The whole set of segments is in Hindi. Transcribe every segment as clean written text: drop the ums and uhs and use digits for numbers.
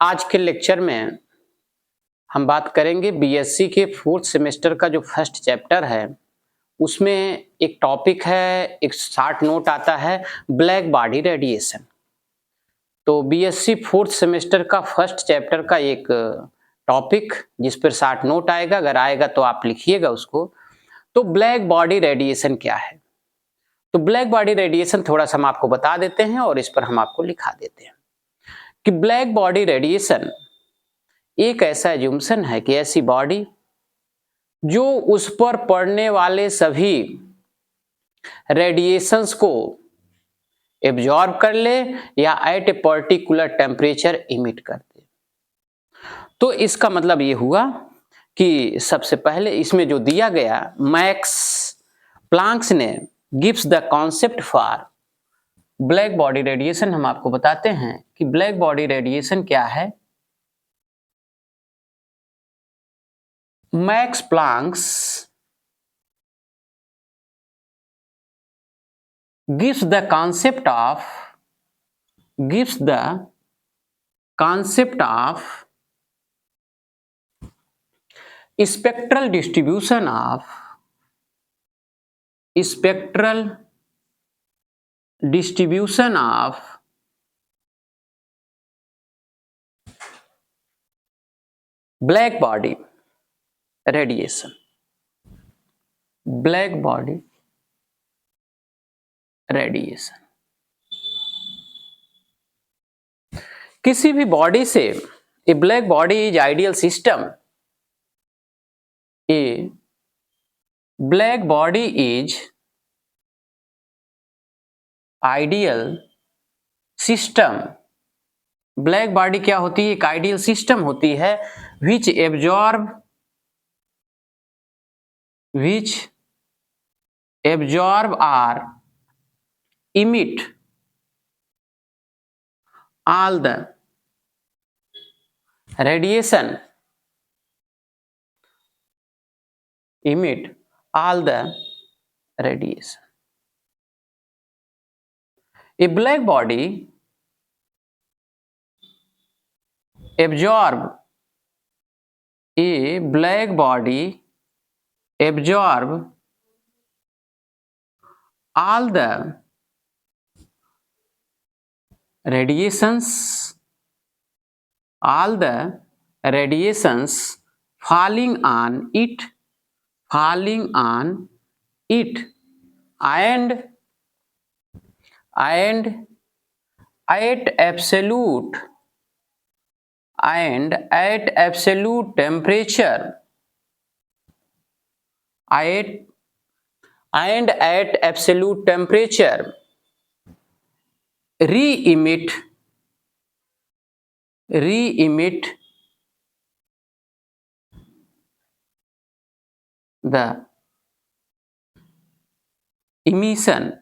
आज के लेक्चर में हम बात करेंगे बीएससी के फोर्थ सेमेस्टर का जो फर्स्ट चैप्टर है, उसमें एक टॉपिक है, एक शॉर्ट नोट आता है ब्लैक बॉडी रेडिएशन। तो बीएससी फोर्थ सेमेस्टर का फर्स्ट चैप्टर का एक टॉपिक जिस पर शॉर्ट नोट आएगा, अगर आएगा तो आप लिखिएगा उसको। तो ब्लैक बॉडी रेडिएशन क्या है? तो ब्लैक बॉडी रेडिएशन थोड़ा सा हम आपको बता देते हैं और इस पर हम आपको लिखा देते हैं कि ब्लैक बॉडी रेडिएशन एक ऐसा एज्यूम्शन है कि ऐसी बॉडी जो उस पर पड़ने वाले सभी रेडिएशंस को एब्जॉर्ब कर ले या at a particular temperature emit कर दे। तो इसका मतलब ये हुआ कि सबसे पहले इसमें जो दिया गया, मैक्स प्लांक्स ने gives the concept for black body radiation. हम आपको बताते हैं कि ब्लैक बॉडी रेडिएशन क्या है। Max Planck's gives the concept of spectral distribution of black body radiation. Black body radiation किसी भी बॉडी से a black body is ideal system. A black body is ideal system. Black body क्या होती है? एक आइडियल सिस्टम होती है which absorb or emit all the radiation, A black body absorb all the radiations falling on it and at absolute temperature re-emit the emission,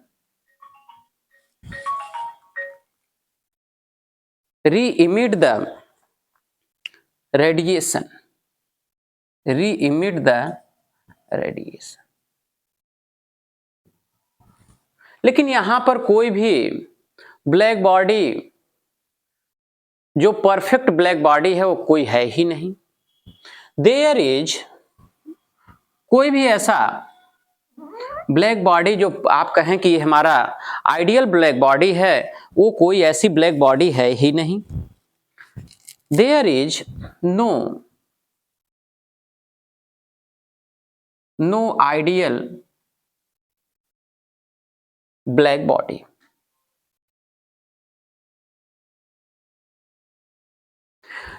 re-emit the radiation, लेकिन यहां पर कोई भी ब्लैक बॉडी जो परफेक्ट ब्लैक बॉडी है वो कोई है ही नहीं। देयर इज कोई भी ऐसा ब्लैक बॉडी जो आप कहें कि हमारा आइडियल ब्लैक बॉडी है, वो कोई ऐसी ब्लैक बॉडी है ही नहीं। There is no ideal black body.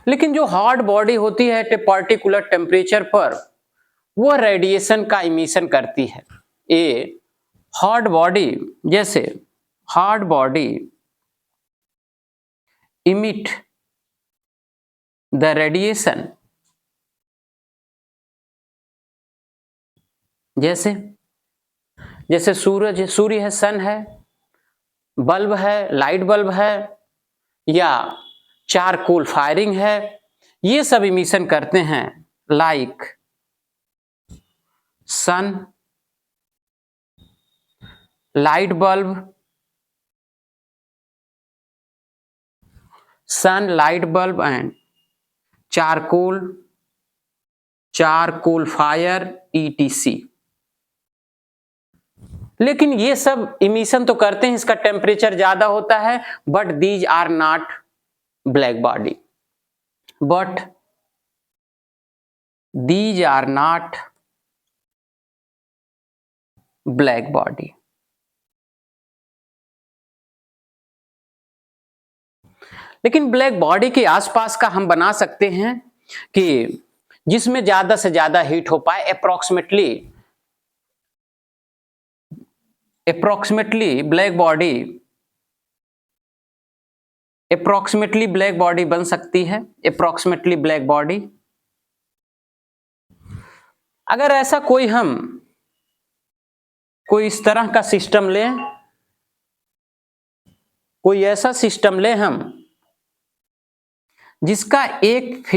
लेकिन जो हार्ड बॉडी होती है एट ए पर्टिकुलर टेम्परेचर पर वो रेडिएशन का इमिशन करती है। ए हार्ड बॉडी, जैसे hard body emit the radiation, जैसे सूर्य है, सन है, बल्ब है, लाइट बल्ब है, या चारकोल फायरिंग है, ये सब इमिशन करते हैं like sun, light bulb, sun, light bulb and charcoal fire ETC। लेकिन ये सब इमिशन तो करते हैं, इसका टेम्परेचर ज्यादा होता है, but these are not black body, but these are not black body. लेकिन ब्लैक बॉडी के आसपास का हम बना सकते हैं कि जिसमें ज्यादा से ज्यादा हीट हो पाए, अप्रोक्सीमेटली ब्लैक बॉडी बन सकती है, अप्रोक्सीमेटली ब्लैक बॉडी। अगर ऐसा कोई इस तरह का सिस्टम लें, कोई ऐसा सिस्टम लें हम जिसका एक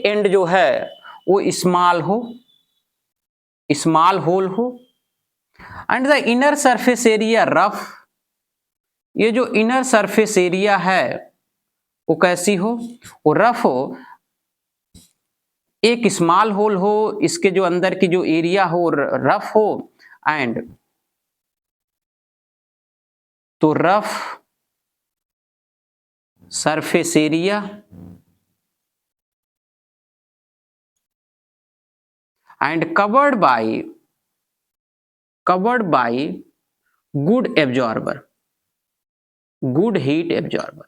एंड जो है वो स्मॉल होल हो and the inner surface area rough. ये जो इनर सरफेस एरिया है वो कैसी हो, वो रफ हो, एक स्मॉल होल हो, इसके जो अंदर की जो एरिया हो रफ हो, एंड तो rough surface area and covered by good heat absorber.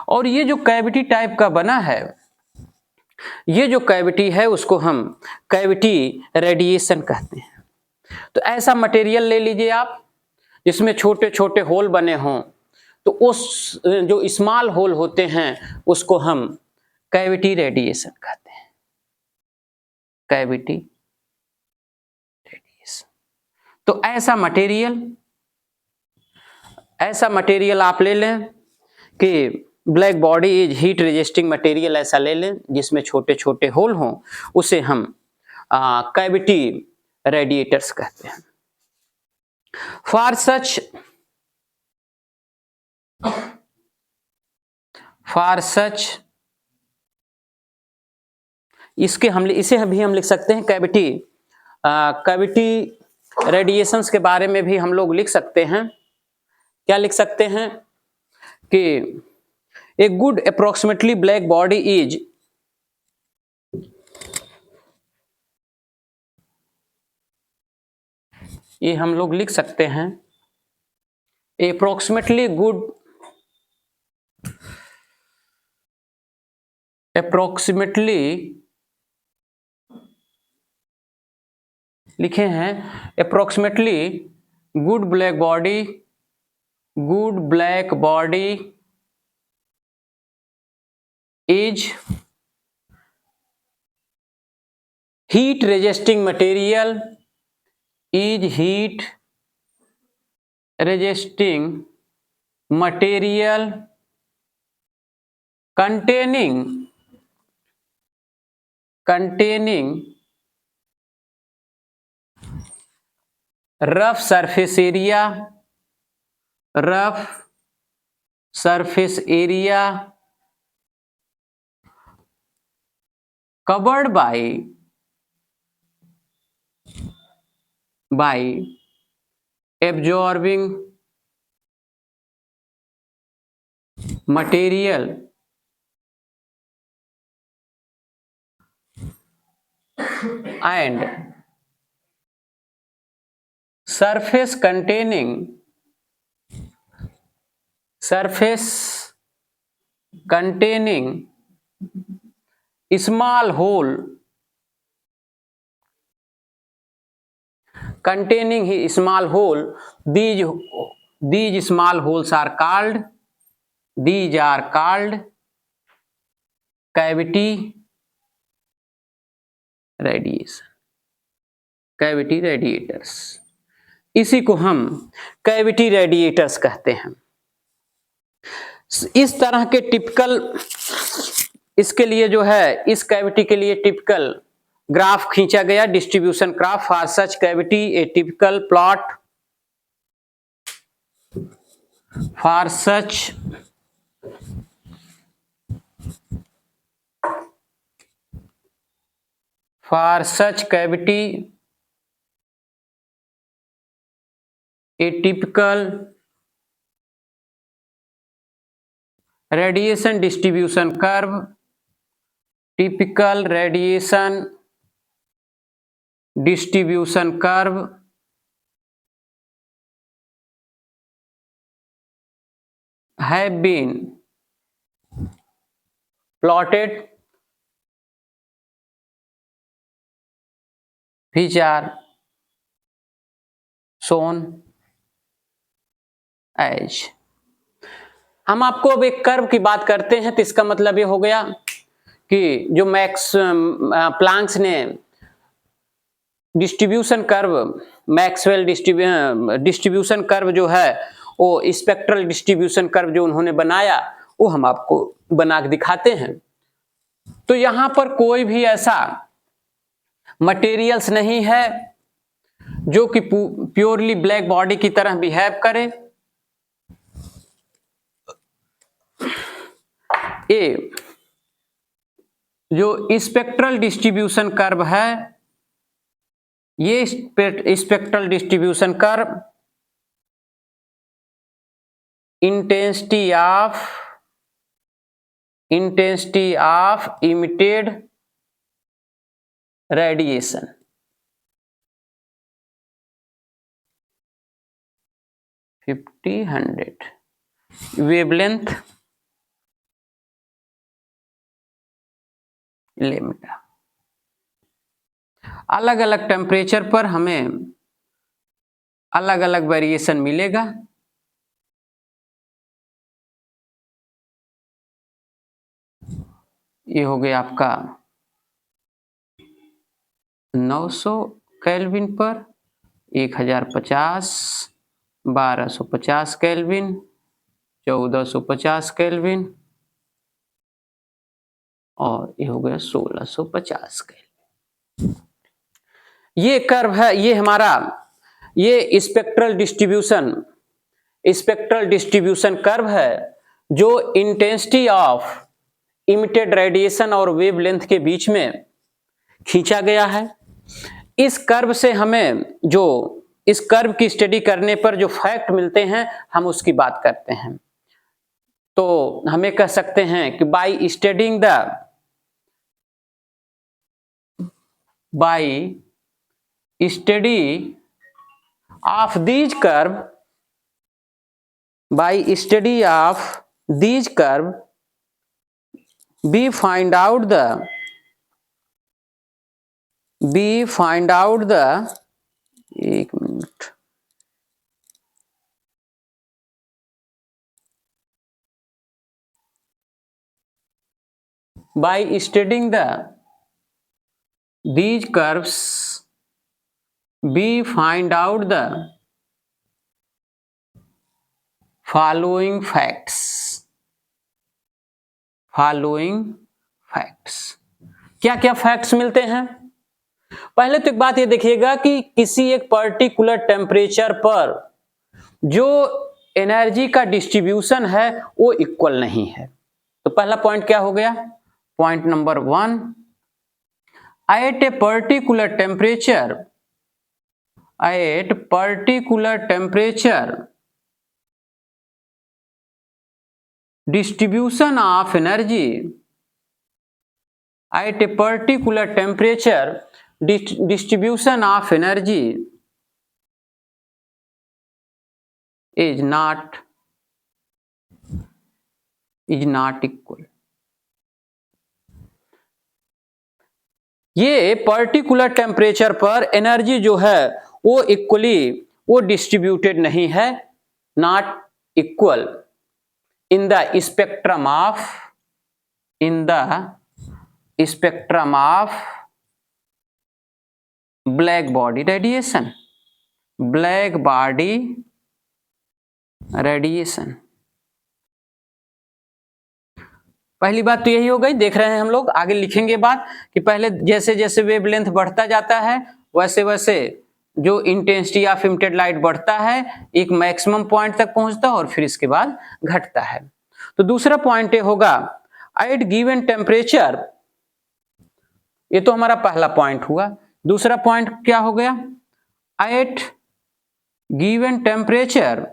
और ये जो कैविटी टाइप का बना है, ये जो कैविटी है उसको हम कैविटी रेडिएशन कहते हैं। तो ऐसा मटेरियल ले लीजिए आप जिसमें छोटे छोटे होल बने हों, तो उस जो स्मॉल होल होते हैं उसको हम कैविटी रेडिएशन कहते हैं, कैविटी रेडिएशन। तो ऐसा मटेरियल आप ले लें कि black body is heat resisting material, ऐसा ले लें जिसमें छोटे छोटे होल हों, उसे हम कैविटी रेडिएटर्स कहते हैं। फॉर सच इसे भी हम लिख सकते हैं कैविटी रेडिएशंस के बारे में भी हम लोग लिख सकते हैं। क्या लिख सकते हैं कि a good approximately black body is ये हम लोग लिख सकते हैं अप्रोक्सीमेटली लिखे हैं approximately good black body is heat resisting material containing rough surface area covered by absorbing material and surface containing small hole containing small hole. These small holes are called cavity radiators। इसी को हम कैविटी रेडिएटर्स कहते हैं। इस तरह के टिपिकल, इसके लिए जो है इस कैविटी के लिए टिपिकल ग्राफ खींचा गया, distribution graph for such cavity, A typical plot for such cavity a typical radiation distribution curve, typical radiation distribution curve have been plotted which are shown as। हम आपको अब एक कर्व की बात करते हैं, तो इसका मतलब ये हो गया कि जो प्लैंक्स ने distribution curve, Maxwell distribution curve जो है वो स्पेक्ट्रल डिस्ट्रीब्यूशन कर्व जो उन्होंने बनाया वो हम आपको बना के दिखाते हैं। तो यहां पर कोई भी ऐसा मटेरियल्स नहीं है जो कि प्योरली ब्लैक बॉडी की तरह बिहेव करे। ये जो स्पेक्ट्रल डिस्ट्रीब्यूशन कर्व है, ये spectral distribution curve intensity of emitted radiation, wavelength lambda. अलग अलग टेम्परेचर पर हमें अलग अलग वेरिएशन मिलेगा। ये हो गया आपका 900 केल्विन पर, 1050, 1250 केल्विन, 1450 केल्विन और ये हो गया 1650 केल्विन। ये कर्व है, ये हमारा ये स्पेक्ट्रल डिस्ट्रीब्यूशन कर्व है जो इंटेंसिटी ऑफ इमिटेड रेडिएशन और वेवलेंथ के बीच में खींचा गया है। इस कर्व से हमें जो इस कर्व की स्टडी करने पर जो फैक्ट मिलते हैं हम उसकी बात करते हैं। तो हमें कह सकते हैं कि by studying study of these curve, by study of these curve we find out the एक minute, by studying these curves we find out the following facts। क्या क्या फैक्ट्स मिलते हैं? पहले तो एक बात ये देखिएगा कि किसी एक पर्टिकुलर टेम्परेचर पर जो एनर्जी का डिस्ट्रीब्यूशन है वो इक्वल नहीं है। तो पहला पॉइंट क्या हो गया? Point number 1, at a particular temperature distribution of energy at a particular temperature distribution of energy is not equal। ये पर्टिकुलर टेम्परेचर पर एनर्जी जो है वो वो डिस्ट्रीब्यूटेड नहीं है, not equal in the spectrum of black body radiation। पहली बात तो यही हो गई। देख रहे हैं हम लोग, आगे लिखेंगे बात कि पहले जैसे जैसे वेवलेंथ बढ़ता जाता है वैसे वैसे जो इंटेंसिटी ऑफ इमिटेड लाइट बढ़ता है, एक मैक्सिमम पॉइंट तक पहुंचता है और फिर इसके बाद घटता है। तो दूसरा पॉइंट ये होगा एट गिवन टेम्परेचर, ये तो हमारा पहला पॉइंट हुआ। दूसरा पॉइंट क्या हो गया, at given temperature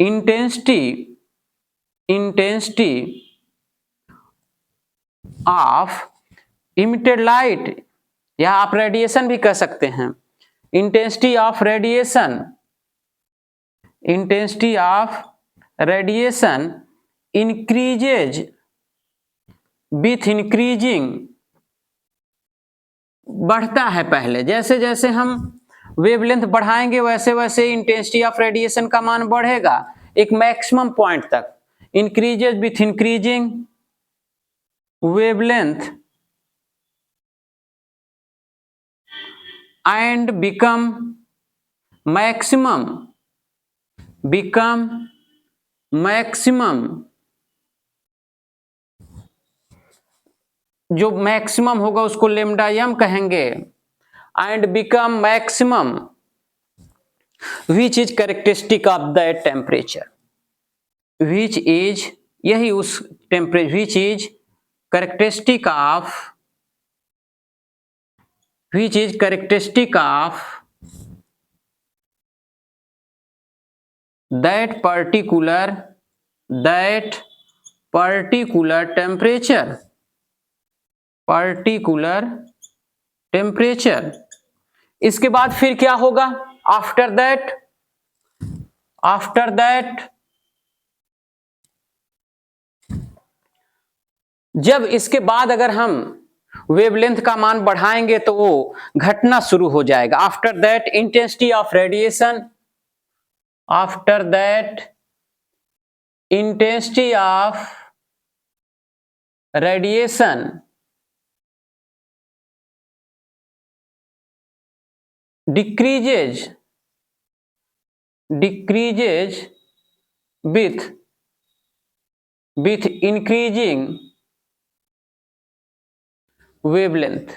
intensity of emitted light, या आप रेडिएशन भी कह सकते हैं, intensity of radiation increases with increasing, बढ़ता है पहले, जैसे जैसे हम वेवलेंथ बढ़ाएंगे वैसे वैसे इंटेंसिटी ऑफ रेडिएशन का मान बढ़ेगा एक मैक्सिमम पॉइंट तक। Increases with increasing wavelength and become maximum जो मैक्सिमम होगा उसको लेमडा एम कहेंगे, and become maximum which is characteristic of that temperature, which is, यही उस temperature, which is characteristic of that particular temperature। इसके बाद फिर क्या होगा, आफ्टर दैट जब इसके बाद अगर हम वेवलेंथ का मान बढ़ाएंगे तो वो घटना शुरू हो जाएगा। After that intensity of radiation, after that intensity of radiation decreases with increasing wavelength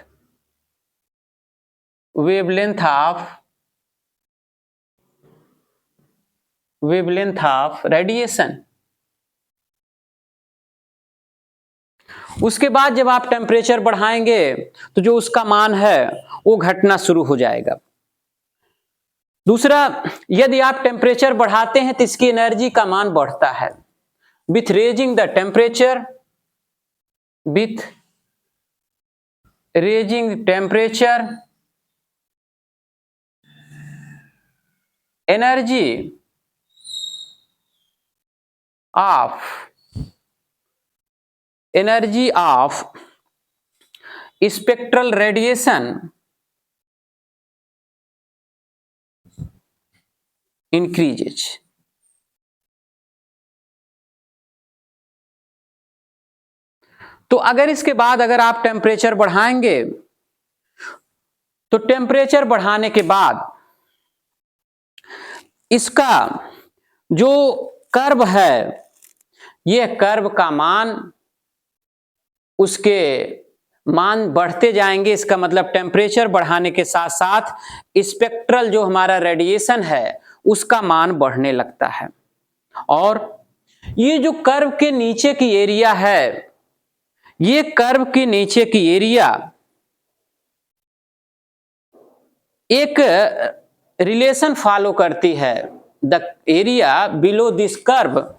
of radiation। उसके बाद जब आप टेम्परेचर बढ़ाएंगे तो जो उसका मान है वो घटना शुरू हो जाएगा। दूसरा, यदि आप टेम्परेचर बढ़ाते हैं तो इसकी एनर्जी का मान बढ़ता है। With raising the temperature, energy of spectral radiation increases। तो अगर इसके बाद अगर आप टेम्परेचर बढ़ाएंगे तो टेम्परेचर बढ़ाने के बाद इसका जो कर्व है, यह कर्व का मान, उसके मान बढ़ते जाएंगे। इसका मतलब टेम्परेचर बढ़ाने के साथ साथ स्पेक्ट्रल जो हमारा रेडिएशन है उसका मान बढ़ने लगता है। और ये जो कर्व के नीचे की एरिया है, ये कर्व के नीचे की एरिया एक रिलेशन फॉलो करती है, the area below this curve.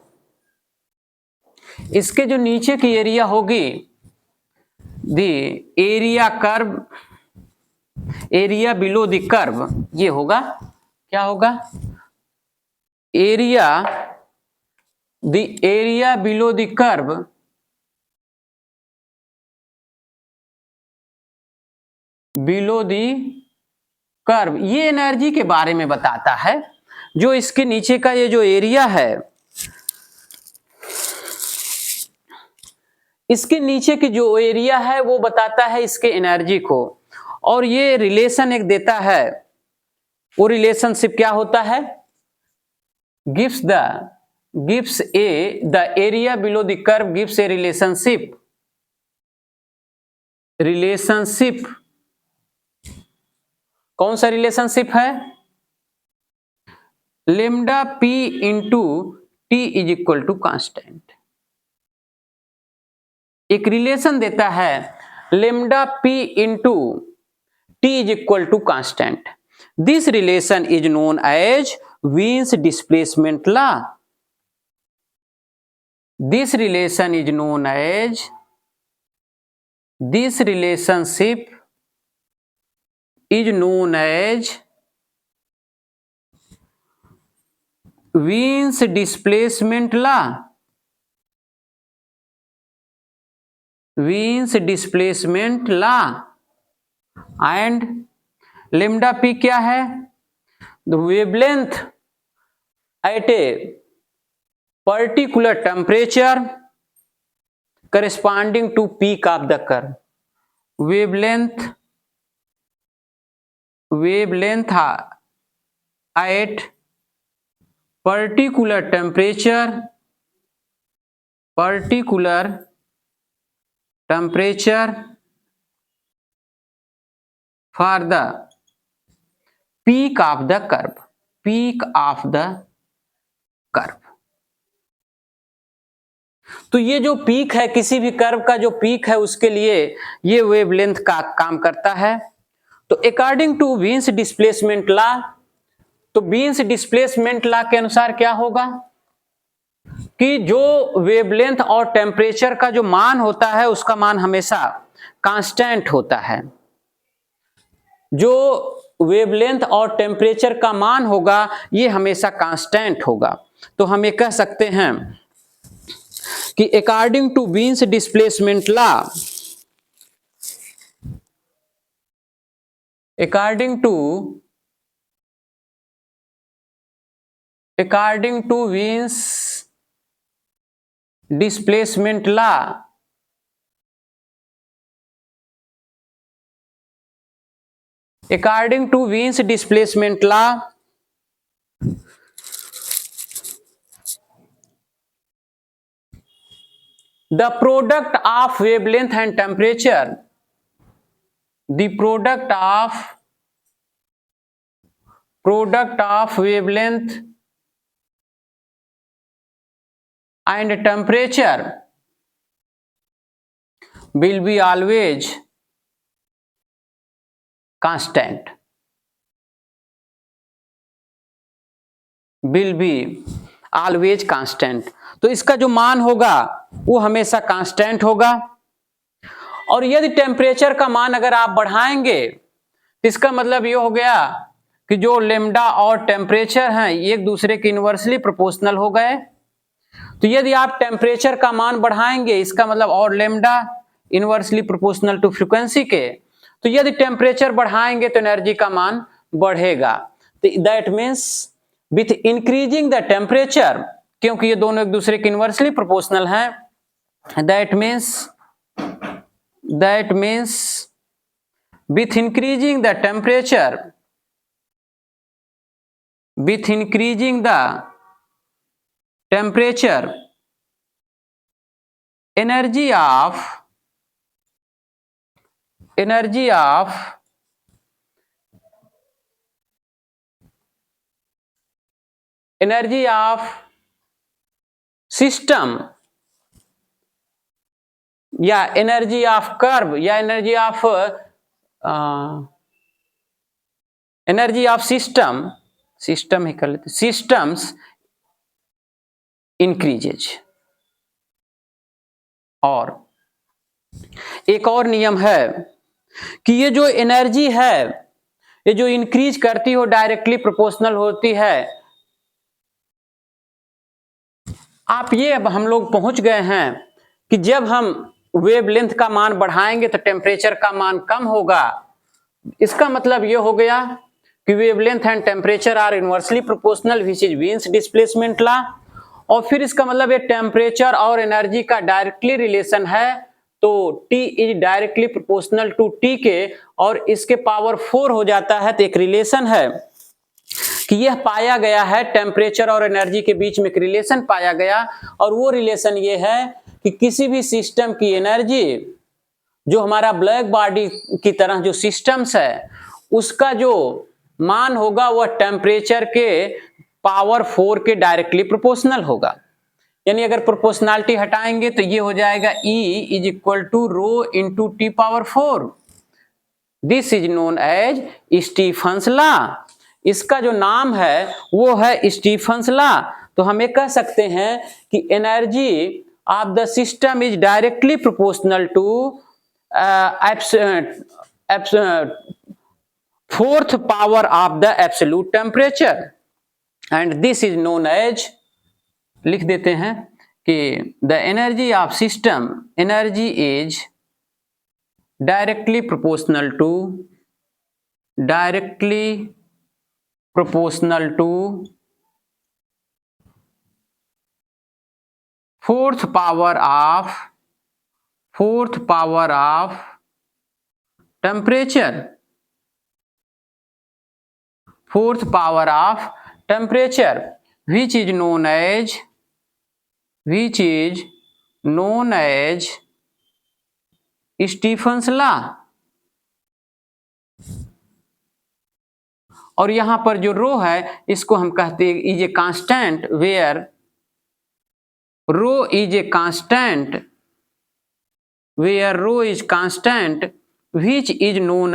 इसके जो नीचे की एरिया होगी, the area below the curve, ये होगा, क्या होगा, the area below the curve ये एनर्जी के बारे में बताता है। जो इसके नीचे का ये जो एरिया है, इसके नीचे की जो एरिया है वो बताता है इसके एनर्जी को। और ये रिलेशन एक देता है, वो रिलेशनशिप क्या होता है, the area below the curve gives a relationship कौन सा रिलेशनशिप है? Lambda P into T is equal to constant. एक रिलेशन देता है lambda P into T is equal to constant. This relation is known as Wien's displacement law. This relationship is known as Wien's displacement law. Wien's displacement law and lambda p क्या है? The wavelength at a particular temperature corresponding to peak of the curve. Wavelength at particular temperature for the peak of the curve. तो ये जो पीक है, किसी भी कर्व का जो पीक है उसके लिए ये वेवलेंथ का काम करता है। तो according to Wien's displacement law, तो वीन्स डिस्प्लेसमेंट लॉ के अनुसार क्या होगा कि जो वेवलेंथ और टेम्परेचर का जो मान होता है उसका मान हमेशा कांस्टेंट होता है। जो वेवलेंथ और टेम्परेचर का मान होगा ये हमेशा कांस्टेंट होगा। तो हम ये कह सकते हैं कि according to Wien's displacement law, according to Wien's displacement law, according to Wien's displacement law, the product of wavelength and temperature, the product of wavelength and temperature will be always constant, will be always constant। तो इसका जो मान होगा वो हमेशा कांस्टेंट होगा। और यदि टेम्परेचर का मान अगर आप बढ़ाएंगे तो इसका मतलब ये हो गया कि जो लेमडा और टेम्परेचर हैं ये एक दूसरे के इनवर्सली प्रोपोर्शनल हो गए। तो यदि आप टेम्परेचर का मान बढ़ाएंगे इसका मतलब और lambda inversely proportional to frequency के, तो यदि टेम्परेचर बढ़ाएंगे तो एनर्जी का मान बढ़ेगा। तो that means with increasing the temperature, क्योंकि ये दोनों एक दूसरे के इनवर्सली प्रोपोर्शनल हैं, that means with increasing the temperature, energy of system या एनर्जी ऑफ कर्व या एनर्जी ऑफ सिस्टम ही कर लेते, सिस्टम्स इंक्रीजेज। और एक और नियम है कि ये जो एनर्जी है ये जो इंक्रीज करती हो डायरेक्टली प्रोपोर्शनल होती है। आप ये अब हम लोग पहुंच गए हैं कि जब हम वेवलेंथ का मान बढ़ाएंगे तो टेम्परेचर का मान कम होगा। इसका मतलब ये हो गया कि wavelength and temperature are inversely proportional which is Wien's displacement law. और फिर इसका मतलब ये टेम्परेचर और एनर्जी का डायरेक्टली रिलेशन है, तो T is directly proportional to T के, और इसके पावर 4 हो जाता है। तो एक रिलेशन है कि यह पाया गया है, टेम्परेचर और एनर्जी के बीच में एक रिलेशन पाया गया। और वो रिलेशन ये है कि किसी भी सिस्टम की एनर्जी जो हमारा ब्लैक बॉडी की तरह जो सिस्टम्स है उसका जो मान होगा वह टेम्परेचर के पावर 4 के डायरेक्टली प्रोपोर्शनल होगा। यानी अगर प्रोपोर्शनैलिटी हटाएंगे तो ये हो जाएगा E is equal to rho into T power 4। This is known as Stefan's law. इसका जो नाम है वो है स्टीफन्स लॉ। तो हम ये कह सकते हैं कि energy of the system is directly proportional to fourth power of the absolute temperature and this is known as, लिख देते हैं कि the energy of system, energy is directly proportional to fourth power of temperature, fourth power of temperature, which is known as Stefan's law. और यहां पर जो रो है इसको हम कहते हैं is a constant, where rho is a constant, where rho is constant which is known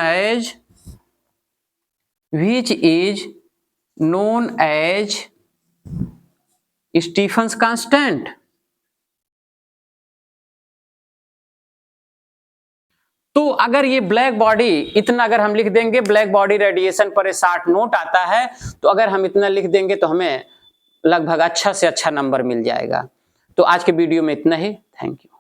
as Stefan's constant. तो अगर ये ब्लैक बॉडी, इतना अगर हम लिख देंगे, ब्लैक बॉडी रेडिएशन पर 60 नोट आता है, तो अगर हम इतना लिख देंगे तो हमें लगभग अच्छा से अच्छा नंबर मिल जाएगा। तो आज के वीडियो में इतना ही। Thank you.